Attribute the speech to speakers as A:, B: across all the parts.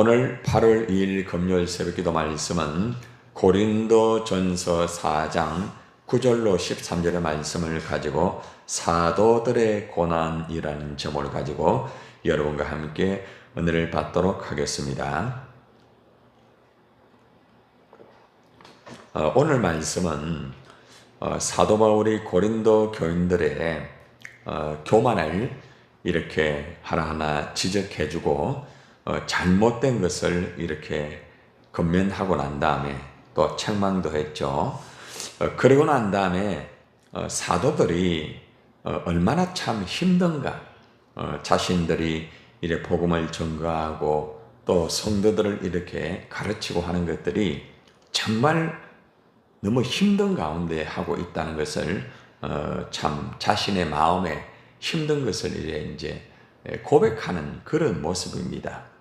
A: 오늘 8월 2일 금요일 새벽기도 말씀은 고린도전서 4장 9절로 13절의 말씀을 가지고 사도들의 고난이라는 제목을 가지고 여러분과 함께 은혜를 받도록 하겠습니다. 오늘 말씀은 사도 바울이 고린도 교인들의 교만을 이렇게 하나하나 지적해주고 잘못된 것을 이렇게 건면하고 난 다음에 또 책망도 했죠. 그러고 난 다음에 사도들이 얼마나 참 힘든가, 자신들이 이렇게 복음을 전가하고 또 성도들을 이렇게 가르치고 하는 것들이 정말 너무 힘든 가운데 하고 있다는 것을 참 자신의 마음에 힘든 것을 이제 고백하는 그런 모습입니다.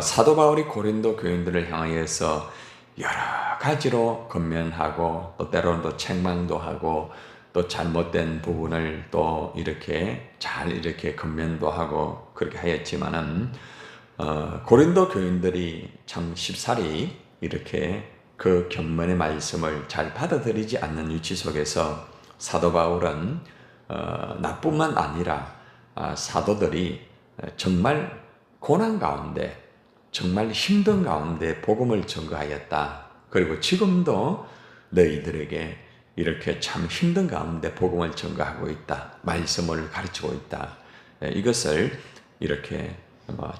A: 사도 바울이 고린도 교인들을 향하여서 여러 가지로 권면하고 또 때로는 또 책망도 하고 또 잘못된 부분을 또 이렇게 잘 이렇게 권면도 하고 그렇게 하였지만은 고린도 교인들이 참 쉽사리 이렇게 그 견면의 말씀을 잘 받아들이지 않는 위치 속에서 사도 바울은 나뿐만 아니라 사도들이 정말 고난 가운데 정말 힘든 가운데 복음을 전가하였다. 그리고 지금도 너희들에게 이렇게 참 힘든 가운데 복음을 전가하고 있다. 말씀을 가르치고 있다. 이것을 이렇게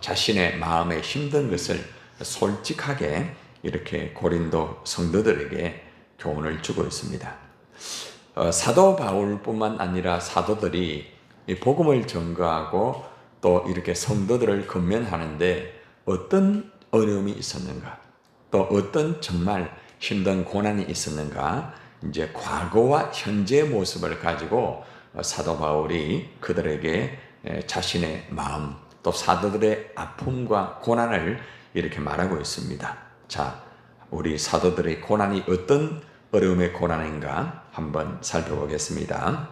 A: 자신의 마음에 힘든 것을 솔직하게 이렇게 고린도 성도들에게 교훈을 주고 있습니다. 사도 바울뿐만 아니라 사도들이 이 복음을 전가하고 또 이렇게 성도들을 권면하는데 어떤 어려움이 있었는가, 또 어떤 정말 힘든 고난이 있었는가, 이제 과거와 현재의 모습을 가지고 사도 바울이 그들에게 자신의 마음, 또 사도들의 아픔과 고난을 이렇게 말하고 있습니다. 자, 우리 사도들의 고난이 어떤 어려움의 고난인가 한번 살펴보겠습니다.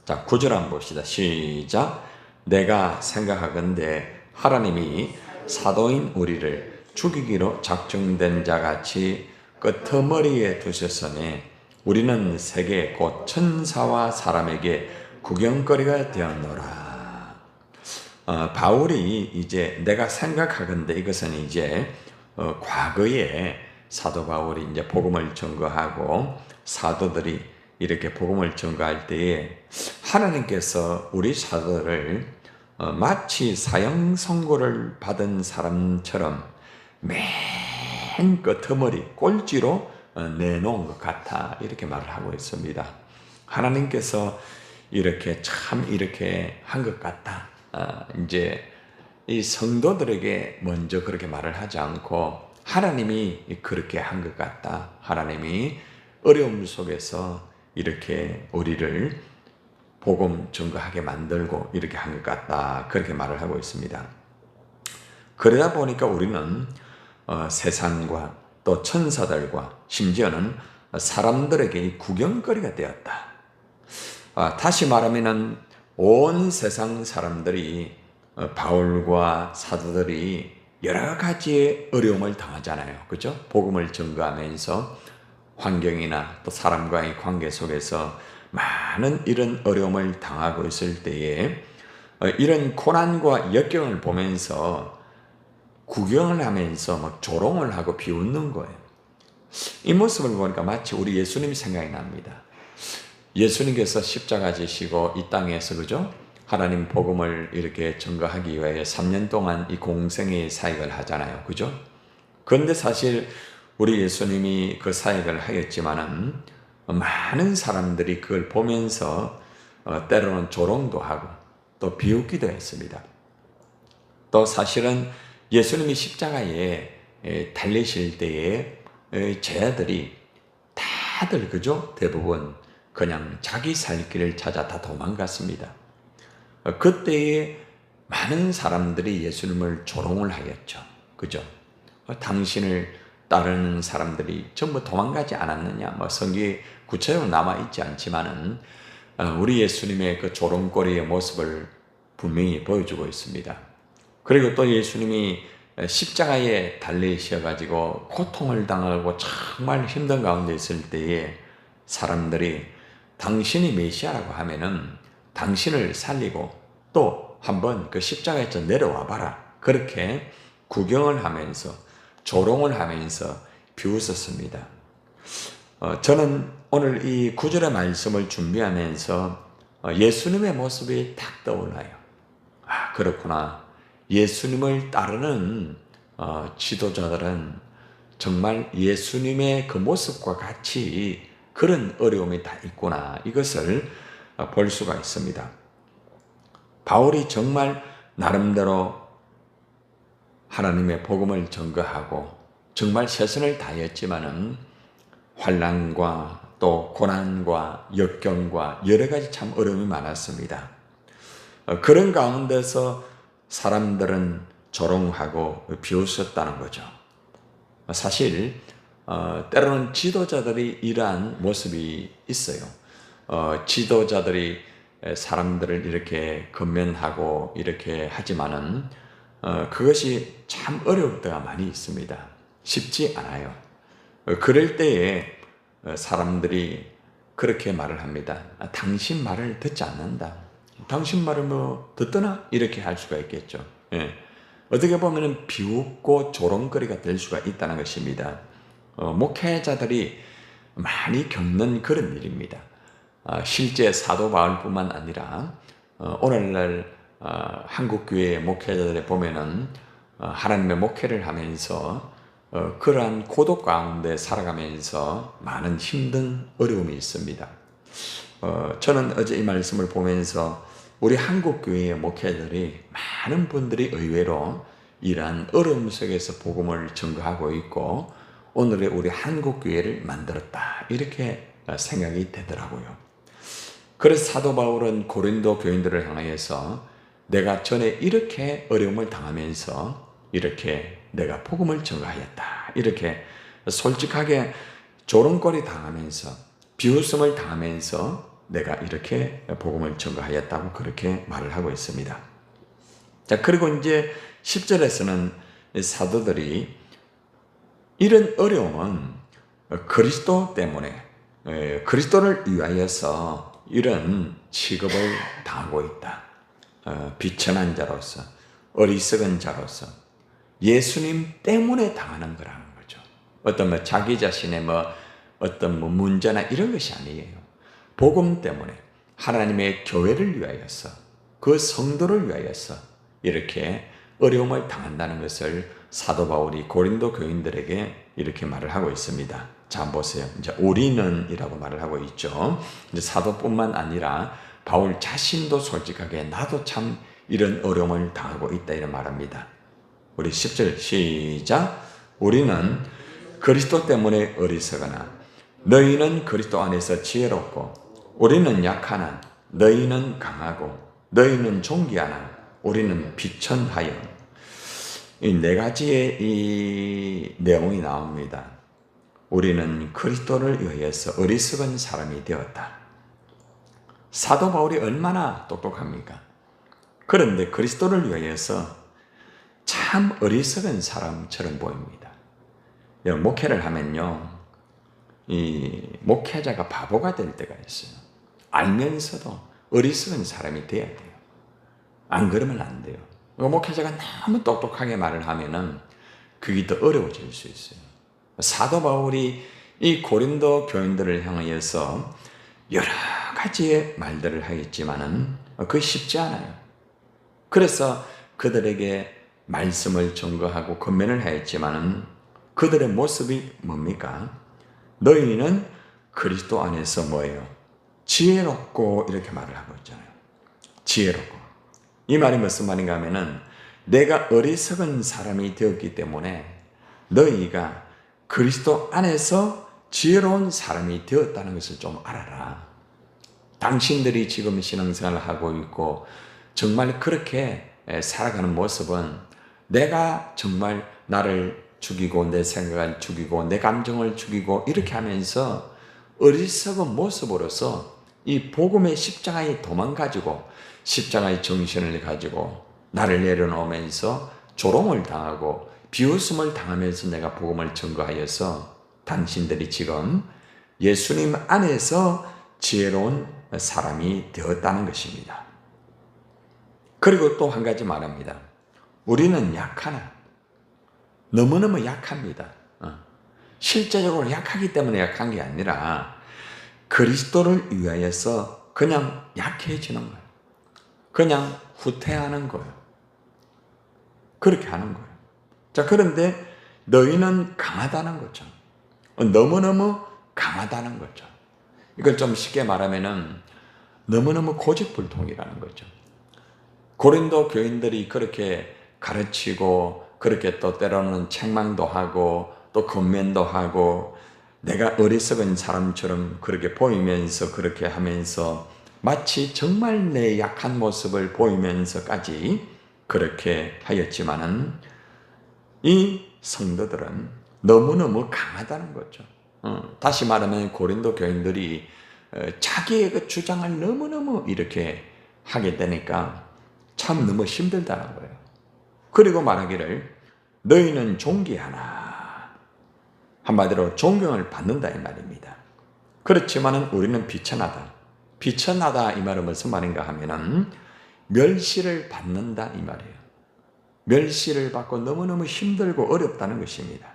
A: 자, 9절 한번 봅시다. 시작. 내가 생각하건대 하나님이 사도인 우리를 죽이기로 작정된 자같이 끄트머리에 두셨으니 우리는 세계 곧 천사와 사람에게 구경거리가 되었노라. 바울이 이제 내가 생각하건대 이것은 이제 과거에 사도 바울이 이제 복음을 전거하고 사도들이 이렇게 복음을 전가할 때에 하나님께서 우리 사도를 마치 사형 선고를 받은 사람처럼 맨 끄트머리 꼴찌로 내놓은 것 같아 이렇게 말을 하고 있습니다. 하나님께서 이렇게 참 이렇게 한 것 같다. 이제 이 성도들에게 먼저 그렇게 말을 하지 않고 하나님이 그렇게 한 것 같다. 하나님이 어려움 속에서 이렇게 우리를 복음 전가하게 만들고 이렇게 한 것 같다. 그렇게 말을 하고 있습니다. 그러다 보니까 우리는 세상과 또 천사들과 심지어는 사람들에게 구경거리가 되었다. 다시 말하면은 온 세상 사람들이 바울과 사도들이 여러 가지의 어려움을 당하잖아요. 그죠? 복음을 전가하면서 환경이나 또 사람과의 관계 속에서 많은 이런 어려움을 당하고 있을 때에 이런 고난과 역경을 보면서 구경을 하면서 막 조롱을 하고 비웃는 거예요. 이 모습을 보니까 마치 우리 예수님이 생각이 납니다. 예수님께서 십자가 지시고 이 땅에서 그죠? 하나님 복음을 이렇게 전가하기 위해 3년 동안 이 공생의 사역을 하잖아요. 그죠? 그런데 사실 우리 예수님이 그 사역을 하였지만은 많은 사람들이 그걸 보면서 때로는 조롱도 하고 또 비웃기도 했습니다. 또 사실은 예수님이 십자가에 달리실 때에 제자들이 다들 그죠? 대부분 그냥 자기 살 길을 찾아 다 도망갔습니다. 그때에 많은 사람들이 예수님을 조롱을 하였죠. 그죠? 당신을 따르는 사람들이 전부 도망가지 않았느냐? 뭐 성경에 구체적으로 남아있지 않지만은 우리 예수님의 그 조롱거리의 모습을 분명히 보여주고 있습니다. 그리고 또 예수님이 십자가에 달리셔가지고 고통을 당하고 정말 힘든 가운데 있을 때에 사람들이 당신이 메시아라고 하면은 당신을 살리고 또 한번 그 십자가에서 내려와 봐라. 그렇게 구경을 하면서 조롱을 하면서 비웃었습니다. 저는 오늘 이 구절의 말씀을 준비하면서 예수님의 모습이 딱 떠올라요. 아, 그렇구나. 예수님을 따르는 지도자들은 정말 예수님의 그 모습과 같이 그런 어려움이 다 있구나. 이것을 볼 수가 있습니다. 바울이 정말 나름대로 하나님의 복음을 전거하고 정말 최선을 다했지만은 환난과 또 고난과 역경과 여러 가지 참 어려움이 많았습니다. 그런 가운데서 사람들은 조롱하고 비웃었다는 거죠. 사실 때로는 지도자들이 이러한 모습이 있어요. 지도자들이 사람들을 이렇게 건면하고 이렇게 하지만은 그것이 참 어려울 때가 많이 있습니다. 쉽지 않아요. 그럴 때에 사람들이 그렇게 말을 합니다. 당신 말을 듣지 않는다. 당신 말을 뭐 듣더나? 이렇게 할 수가 있겠죠. 예. 어떻게 보면 비웃고 조롱거리가 될 수가 있다는 것입니다. 목회자들이 많이 겪는 그런 일입니다. 실제 사도 바울뿐만 아니라 오늘날 한국교회 목회자들에 보면은 하나님의 목회를 하면서 그러한 고독 가운데 살아가면서 많은 힘든 어려움이 있습니다. 저는 어제 이 말씀을 보면서 우리 한국교회의 목회자들이 많은 분들이 의외로 이러한 어려움 속에서 복음을 전거하고 있고 오늘의 우리 한국교회를 만들었다 이렇게 생각이 되더라고요. 그래서 사도 바울은 고린도 교인들을 향하여서 내가 전에 이렇게 어려움을 당하면서 이렇게 내가 복음을 전거하였다. 이렇게 솔직하게 조롱거리 당하면서 비웃음을 당하면서 내가 이렇게 복음을 전거하였다고 그렇게 말을 하고 있습니다. 자, 그리고 이제 10절에서는 사도들이 이런 어려움은 그리스도 때문에 그리스도를 위하여서 이런 취급을 당하고 있다. 비천한 자로서 어리석은 자로서 예수님 때문에 당하는 거라는 거죠. 어떤 자기 자신의 어떤 문제나 이런 것이 아니에요. 복음 때문에 하나님의 교회를 위하여서 그 성도를 위하여서 이렇게 어려움을 당한다는 것을 사도 바울이 고린도 교인들에게 이렇게 말을 하고 있습니다. 자, 한번 보세요. 이제 우리는이라고 말을 하고 있죠. 이제 사도뿐만 아니라 바울 자신도 솔직하게 나도 참 이런 어려움을 당하고 있다 이런 말합니다. 우리 10절 시작. 우리는 그리스도 때문에 어리석으나 너희는 그리스도 안에서 지혜롭고 우리는 약하나 너희는 강하고 너희는 존귀하나 우리는 비천하여. 이 네 가지의 이 내용이 나옵니다. 우리는 그리스도를 위하여서 어리석은 사람이 되었다. 사도 바울이 얼마나 똑똑합니까? 그런데 그리스도를 위하여서 참 어리석은 사람처럼 보입니다. 목회를 하면요, 이 목회자가 바보가 될 때가 있어요. 알면서도 어리석은 사람이 돼야 돼요. 안 그러면 안 돼요. 목회자가 너무 똑똑하게 말을 하면은 그게 더 어려워질 수 있어요. 사도 바울이 이 고린도 교인들을 향하여서 여러 가지의 말들을 하였지만은 그게 쉽지 않아요. 그래서 그들에게 말씀을 전거하고 권면을 하였지만은 그들의 모습이 뭡니까? 너희는 그리스도 안에서 뭐예요? 지혜롭고 이렇게 말을 하고 있잖아요. 지혜롭고. 이 말이 무슨 말인가 하면은 내가 어리석은 사람이 되었기 때문에 너희가 그리스도 안에서 지혜로운 사람이 되었다는 것을 좀 알아라. 당신들이 지금 신앙생활을 하고 있고 정말 그렇게 살아가는 모습은 내가 정말 나를 죽이고 내 생각을 죽이고 내 감정을 죽이고 이렇게 하면서 어리석은 모습으로서 이 복음의 십자가의 도만 가지고 십자가의 정신을 가지고 나를 내려놓으면서 조롱을 당하고 비웃음을 당하면서 내가 복음을 전거하여서 당신들이 지금 예수님 안에서 지혜로운 사람이 되었다는 것입니다. 그리고 또 한 가지 말합니다. 우리는 약하나 너무너무 약합니다. 실제적으로 약하기 때문에 약한 게 아니라 그리스도를 위하여서 그냥 약해지는 거예요. 그냥 후퇴하는 거예요. 그렇게 하는 거예요. 자, 그런데 너희는 강하다는 거죠. 너무너무 강하다는 거죠. 이걸 좀 쉽게 말하면은 너무너무 고집불통이라는 거죠. 고린도 교인들이 그렇게 가르치고 그렇게 또 때로는 책망도 하고 또 건면도 하고 내가 어리석은 사람처럼 그렇게 보이면서 그렇게 하면서 마치 정말 내 약한 모습을 보이면서까지 그렇게 하였지만은 이 성도들은 너무너무 강하다는 거죠. 다시 말하면 고린도 교인들이 자기의 그 주장을 너무너무 이렇게 하게 되니까 참 너무 힘들다는 거예요. 그리고 말하기를 너희는 존귀하나, 한마디로 존경을 받는다 이 말입니다. 그렇지만은 우리는 비천하다. 비천하다 이 말은 무슨 말인가 하면은 멸시를 받는다 이 말이에요. 멸시를 받고 너무너무 힘들고 어렵다는 것입니다.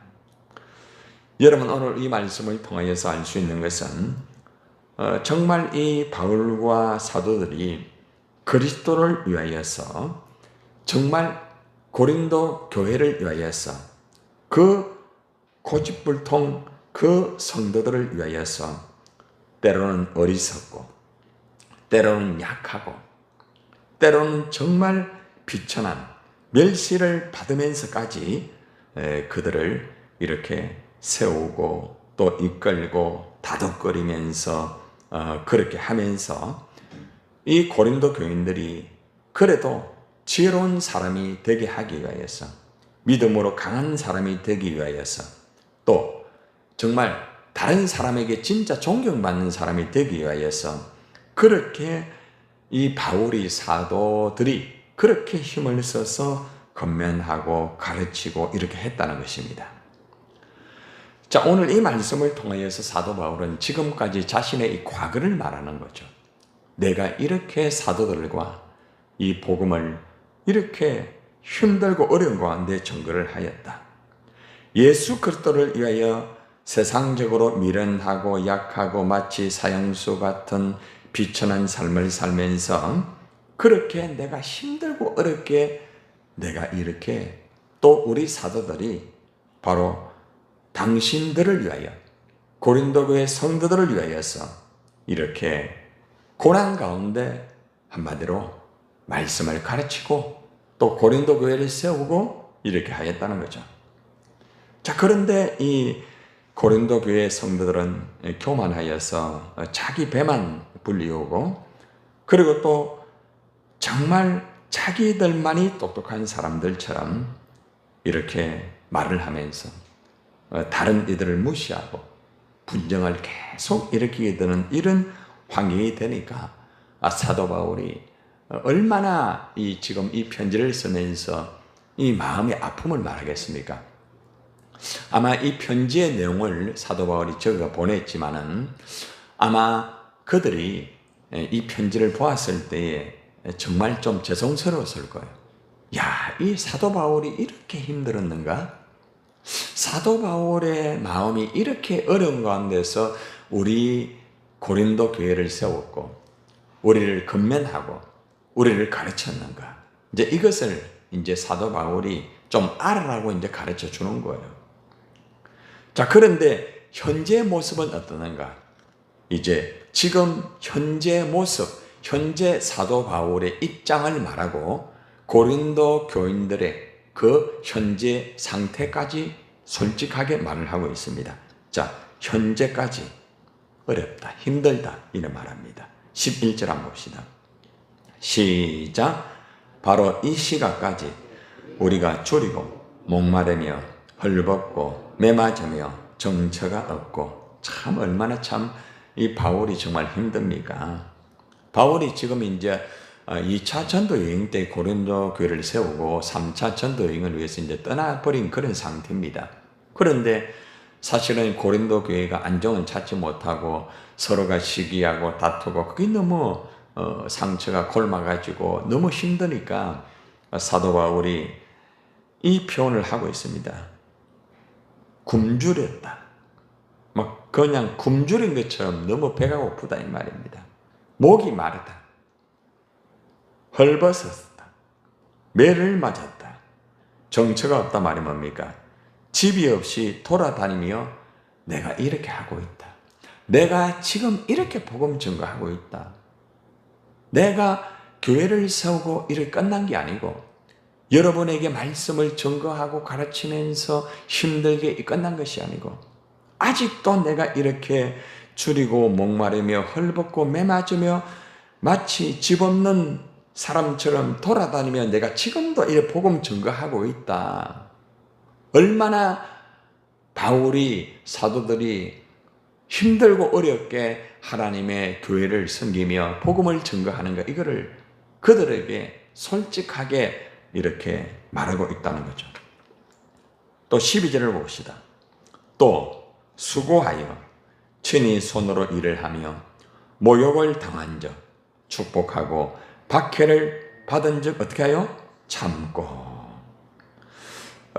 A: 여러분, 오늘 이 말씀을 통하여서 알 수 있는 것은 정말 이 바울과 사도들이 그리스도를 위하여서 정말 고린도 교회를 위하여서 그 고집불통 그 성도들을 위하여서 때로는 어리석고 때로는 약하고 때로는 정말 비천한 멸시를 받으면서까지 그들을 이렇게 세우고 또 이끌고 다독거리면서 그렇게 하면서 이 고린도 교인들이 그래도 지혜로운 사람이 되게 하기 위하여서 믿음으로 강한 사람이 되기 위하여서 또 정말 다른 사람에게 진짜 존경받는 사람이 되기 위하여서 그렇게 이 바울이 사도들이 그렇게 힘을 써서 건면하고 가르치고 이렇게 했다는 것입니다. 자, 오늘 이 말씀을 통하여서 사도 바울은 지금까지 자신의 이 과거를 말하는 거죠. 내가 이렇게 사도들과 이 복음을 이렇게 힘들고 어려운 가운데 전거를 하였다. 예수 그리스도를 위하여 세상적으로 미련하고 약하고 마치 사형수 같은 비천한 삶을 살면서 그렇게 내가 힘들고 어렵게 내가 이렇게 또 우리 사도들이 바로 당신들을 위하여 고린도 교회 성도들을 위하여서 이렇게 고난 가운데 한마디로 말씀을 가르치고 또 고린도 교회를 세우고 이렇게 하였다는 거죠. 자, 그런데 이 고린도 교회 성도들은 교만하여서 자기 배만 불리우고 그리고 또 정말 자기들만이 똑똑한 사람들처럼 이렇게 말을 하면서 다른 이들을 무시하고 분쟁을 계속 일으키게 되는 이런 환경이 되니까 사도 바울이 얼마나 지금 이 편지를 쓰면서 이 마음의 아픔을 말하겠습니까? 아마 이 편지의 내용을 사도 바울이 적어 보냈지만은 아마 그들이 이 편지를 보았을 때에 정말 좀 죄송스러웠을 거예요. 야, 이 사도 바울이 이렇게 힘들었는가? 사도 바울의 마음이 이렇게 어려운 가운데서 우리 고린도 교회를 세웠고 우리를 건면하고 우리를 가르쳤는가? 이제 이것을 이제 사도 바울이 좀 알아라고 이제 가르쳐 주는 거예요. 자, 그런데 현재 모습은 어떠는가? 이제 지금 현재 모습, 현재 사도 바울의 입장을 말하고 고린도 교인들의 그 현재 상태까지 솔직하게 말을 하고 있습니다. 자, 현재까지 어렵다, 힘들다 이런 말합니다. 11절 한번 봅시다. 시작. 바로 이 시각까지 우리가 줄이고 목마르며 헐벗고 매맞으며 정처가 없고 참 얼마나 참 이 바울이 정말 힘듭니까? 바울이 지금 이제 2차 전도 여행 때 고린도 교회를 세우고 3차 전도 여행을 위해서 이제 떠나버린 그런 상태입니다. 그런데 사실은 고린도 교회가 안정을 찾지 못하고 서로가 시기하고 다투고 그게 너무 상처가 곪아가지고 너무 힘드니까 사도 바울이 이 표현을 하고 있습니다. 굶주렸다. 막 그냥 굶주린 것처럼 너무 배가 고프다 이 말입니다. 목이 마르다. 헐벗었다. 매를 맞았다. 정처가 없다 말이 뭡니까? 집이 없이 돌아다니며 내가 이렇게 하고 있다. 내가 지금 이렇게 복음 전거하고 있다. 내가 교회를 세우고 일을 끝난 게 아니고 여러분에게 말씀을 전거하고 가르치면서 힘들게 끝난 것이 아니고 아직도 내가 이렇게 줄이고 목마르며 헐벗고 매맞으며 마치 집 없는 사람처럼 돌아다니며 내가 지금도 이 복음 전거하고 있다. 얼마나 바울이 사도들이 힘들고 어렵게 하나님의 교회를 섬기며 복음을 전거하는가 이거를 그들에게 솔직하게 이렇게 말하고 있다는 거죠. 또 12절을 봅시다. 또 수고하여 친히 손으로 일을 하며 모욕을 당한 적 축복하고 박해를 받은 적 어떻게 하여? 참고.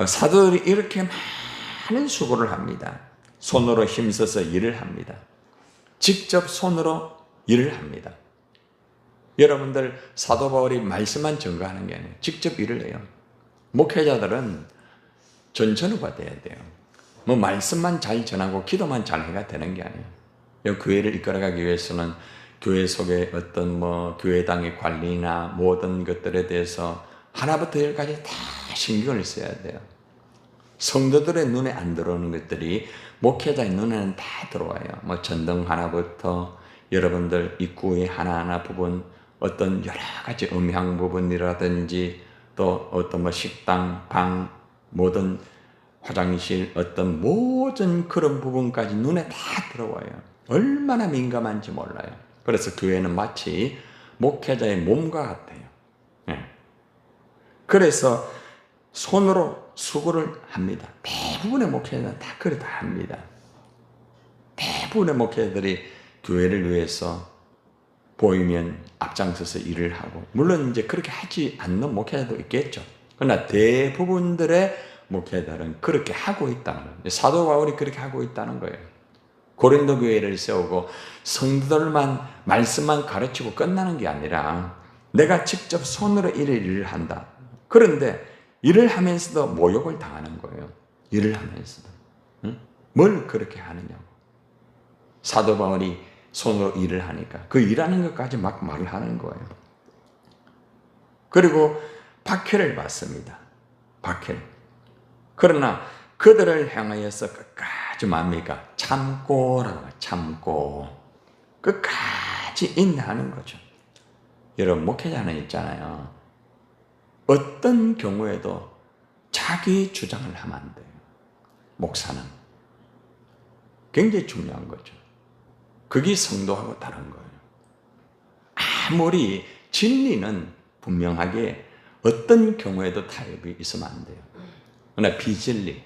A: 사도들이 이렇게 많은 수고를 합니다. 손으로 힘써서 일을 합니다. 직접 손으로 일을 합니다. 여러분들 사도 바울이 말씀만 전거하는 게 아니에요. 직접 일을 해요. 목회자들은 전천후가 돼야 돼요. 뭐 말씀만 잘 전하고 기도만 잘 해가 되는 게 아니에요. 교회를 이끌어가기 위해서는 교회 속에 어떤 교회당의 관리나 모든 것들에 대해서 하나부터 열까지 다 신경을 써야 돼요. 성도들의 눈에 안 들어오는 것들이 목회자의 눈에는 다 들어와요. 전등 하나부터 여러분들 입구의 하나하나 부분, 어떤 여러 가지 음향 부분이라든지 또 어떤 식당, 방, 모든 화장실, 어떤 모든 그런 부분까지 눈에 다 들어와요. 얼마나 민감한지 몰라요. 그래서 교회는 마치 목회자의 몸과 같아요. 그래서 손으로 수고를 합니다. 대부분의 목회자는 다 그렇다 합니다. 대부분의 목회자들이 교회를 위해서 보이면 앞장서서 일을 하고, 물론 이제 그렇게 하지 않는 목회자도 있겠죠. 그러나 대부분들의 목회자들은 그렇게 하고 있다는 거예요. 사도 바울이 그렇게 하고 있다는 거예요. 고린도 교회를 세우고 성도들만 말씀만 가르치고 끝나는 게 아니라 내가 직접 손으로 일을 한다. 그런데 일을 하면서도 모욕을 당하는 거예요. 일을 하면서도. 응? 뭘 그렇게 하느냐고. 사도 바울이 손으로 일을 하니까 그 일하는 것까지 막 말을 하는 거예요. 그리고 박해를 받습니다. 박해를. 그러나 그들을 향하여서 끝까지 뭡니까? 참고라고. 참고. 끝까지 인내하는 거죠. 여러분 목회자는 있잖아요. 어떤 경우에도 자기 주장을 하면 안 돼요. 목사는. 굉장히 중요한 거죠. 그게 성도하고 다른 거예요. 아무리 진리는 분명하게 어떤 경우에도 타협이 있으면 안 돼요. 그러나 비진리,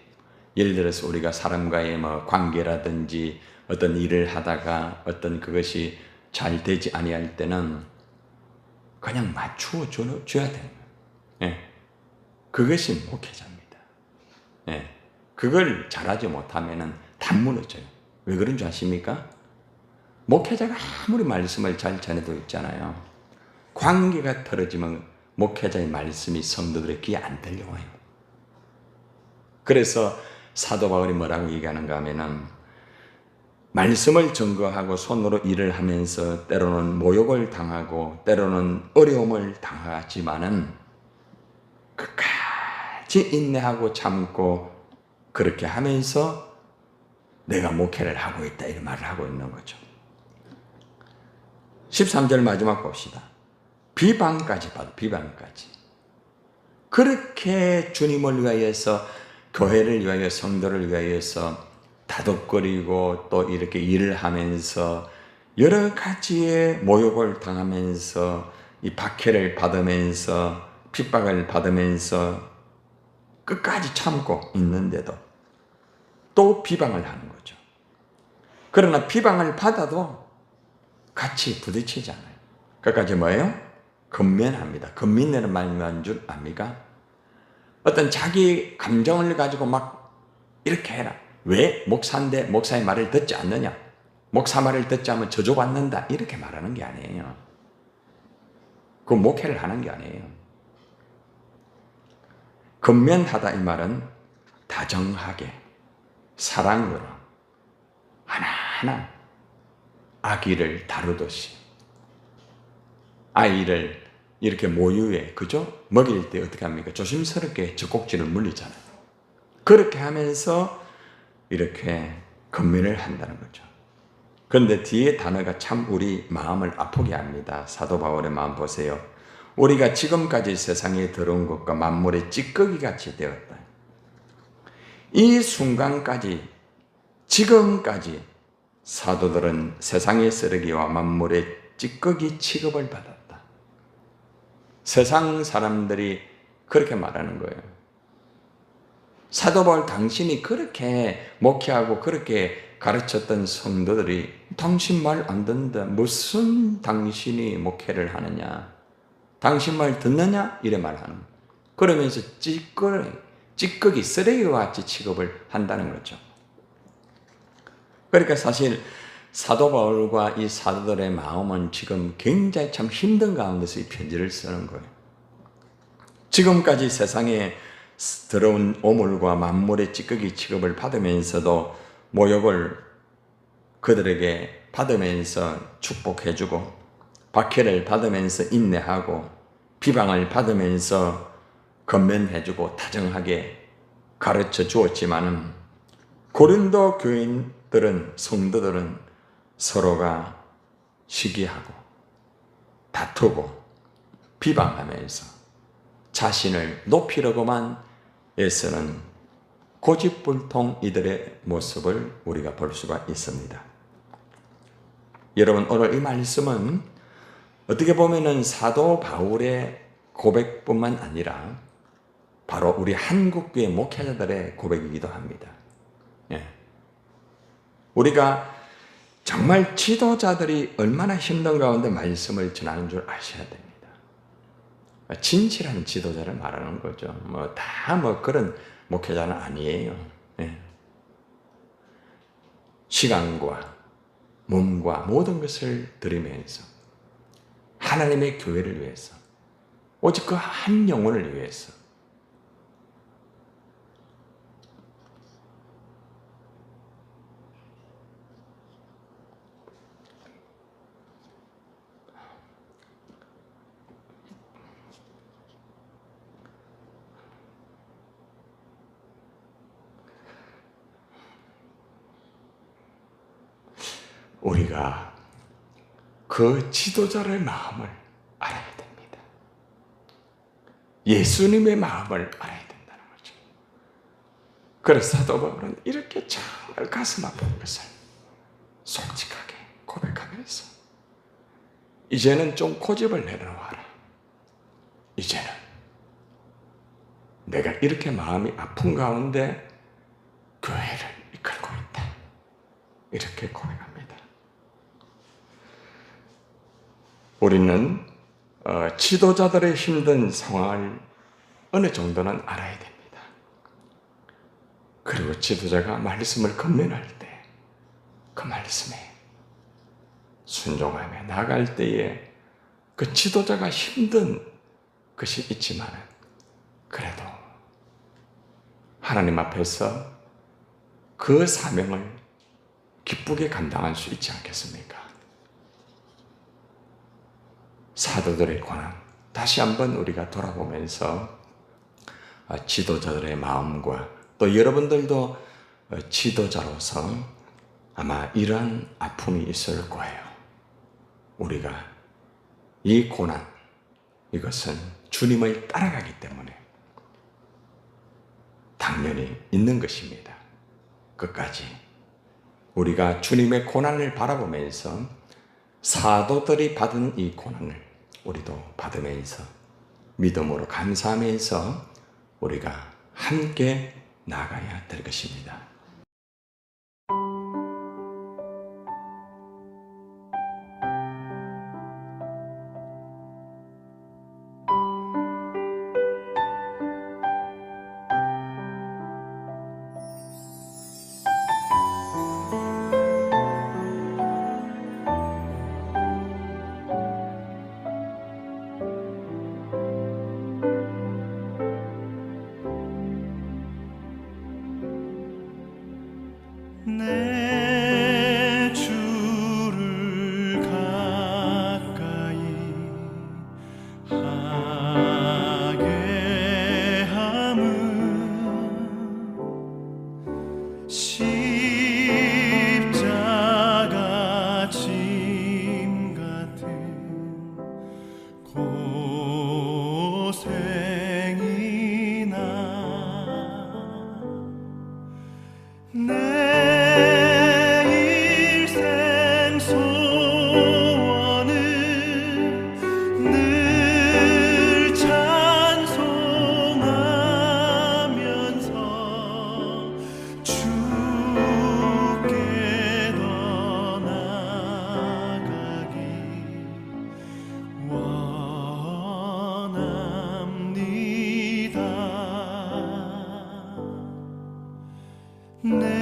A: 예를 들어서 우리가 사람과의 관계라든지 어떤 일을 하다가 어떤 그것이 잘 되지 아니할 때는 그냥 맞추어 줘야 되는 거예요. 그것이 목회자입니다. 그걸 잘하지 못하면 다 무너져요. 왜 그런 줄 아십니까? 목회자가 아무리 말씀을 잘 전해도 있잖아요. 관계가 틀어지면 목회자의 말씀이 성도들의 귀에 안 들려와요. 그래서 사도 바울이 뭐라고 얘기하는가 하면은 말씀을 증거하고 손으로 일을 하면서 때로는 모욕을 당하고 때로는 어려움을 당하지만은 끝까지 인내하고 참고 그렇게 하면서 내가 목회를 하고 있다 이런 말을 하고 있는 거죠. 13절 마지막 봅시다. 비방까지 봐도 비방까지. 그렇게 주님을 위하여서 교회를 위하여 성도를 위하여서 다독거리고 또 이렇게 일을 하면서 여러 가지의 모욕을 당하면서 이 박해를 받으면서 핍박을 받으면서 끝까지 참고 있는데도 또 비방을 하는 거죠. 그러나 비방을 받아도 같이 부딪히잖아요. 끝까지 뭐예요? 근면합니다. 근면이라는 말이 뭔 줄 압니까? 어떤 자기 감정을 가지고 막 이렇게 해라. 왜? 목사인데 목사의 말을 듣지 않느냐? 목사 말을 듣지 않으면 저주받는다. 이렇게 말하는 게 아니에요. 그 목회를 하는 게 아니에요. 근면하다 이 말은 다정하게 사랑으로 하나하나 아기를 다루듯이 아이를 이렇게 모유에 그죠? 먹일 때 어떻게 합니까? 조심스럽게 젖꼭지를 물리잖아요. 그렇게 하면서 이렇게 근면을 한다는 거죠. 그런데 뒤에 단어가 참 우리 마음을 아프게 합니다. 사도 바울의 마음 보세요. 우리가 지금까지 세상에 들어온 것과 만물의 찌꺼기 같이 되었다. 이 순간까지 지금까지 사도들은 세상의 쓰레기와 만물의 찌꺼기 취급을 받았다. 세상 사람들이 그렇게 말하는 거예요. 사도 바울 당신이 그렇게 목회하고 그렇게 가르쳤던 성도들이 당신 말 안 듣는다. 무슨 당신이 목회를 하느냐? 당신 말 듣느냐? 이래 말하는 거예요. 그러면서 찌꺼기 쓰레기와 같이 취급을 한다는 거죠. 그러니까 사실 사도 바울과 이 사도들의 마음은 지금 굉장히 참 힘든 가운데서 이 편지를 쓰는 거예요. 지금까지 세상에 들어온 오물과 만물의 찌꺼기 취급을 받으면서도 모욕을 그들에게 받으면서 축복해주고 박해를 받으면서 인내하고 비방을 받으면서 건면해주고 다정하게 가르쳐 주었지만은 고린도 교인들은 성도들은 서로가 시기하고 다투고 비방하면서 자신을 높이려고만 애쓰는 고집불통 이들의 모습을 우리가 볼 수가 있습니다. 여러분 오늘 이 말씀은 어떻게 보면은 사도 바울의 고백뿐만 아니라 바로 우리 한국교회 목회자들의 고백이기도 합니다. 예. 우리가 정말 지도자들이 얼마나 힘든 가운데 말씀을 전하는 줄 아셔야 됩니다. 진실한 지도자를 말하는 거죠. 다 그런 목회자는 아니에요. 예. 시간과 몸과 모든 것을 들이면서 하나님의 교회를 위해서 오직 그 한 영혼을 위해서 우리가 그 지도자의 마음을 알아야 됩니다. 예수님의 마음을 알아야 된다는 거죠. 그래서 사도 바울은 이렇게 정말 가슴 아픈 것을 솔직하게 고백하면서 이제는 좀 고집을 내려놔라. 이제는 내가 이렇게 마음이 아픈 가운데 교회를 이끌고 있다. 이렇게 고백합니다. 우리는 지도자들의 힘든 상황을 어느 정도는 알아야 됩니다. 그리고 지도자가 말씀을 건면할 때 그 말씀에 순종하며 나아갈 때에 그 지도자가 힘든 것이 있지만 그래도 하나님 앞에서 그 사명을 기쁘게 감당할 수 있지 않겠습니까? 사도들의 고난 다시 한번 우리가 돌아보면서 지도자들의 마음과 또 여러분들도 지도자로서 아마 이러한 아픔이 있을 거예요. 우리가 이 고난 이것은 주님을 따라가기 때문에 당연히 있는 것입니다. 끝까지 우리가 주님의 고난을 바라보면서 사도들이 받은 이 고난을 우리도 받으면서 믿음으로 감사하면서 우리가 함께 나가야 될 것입니다.
B: 내 주를 가까이 하게 함은 십자가 짐 같은 고생이나 내 일생 소원은 늘 찬송하면서 주께 더 나아가기 원합니다. 내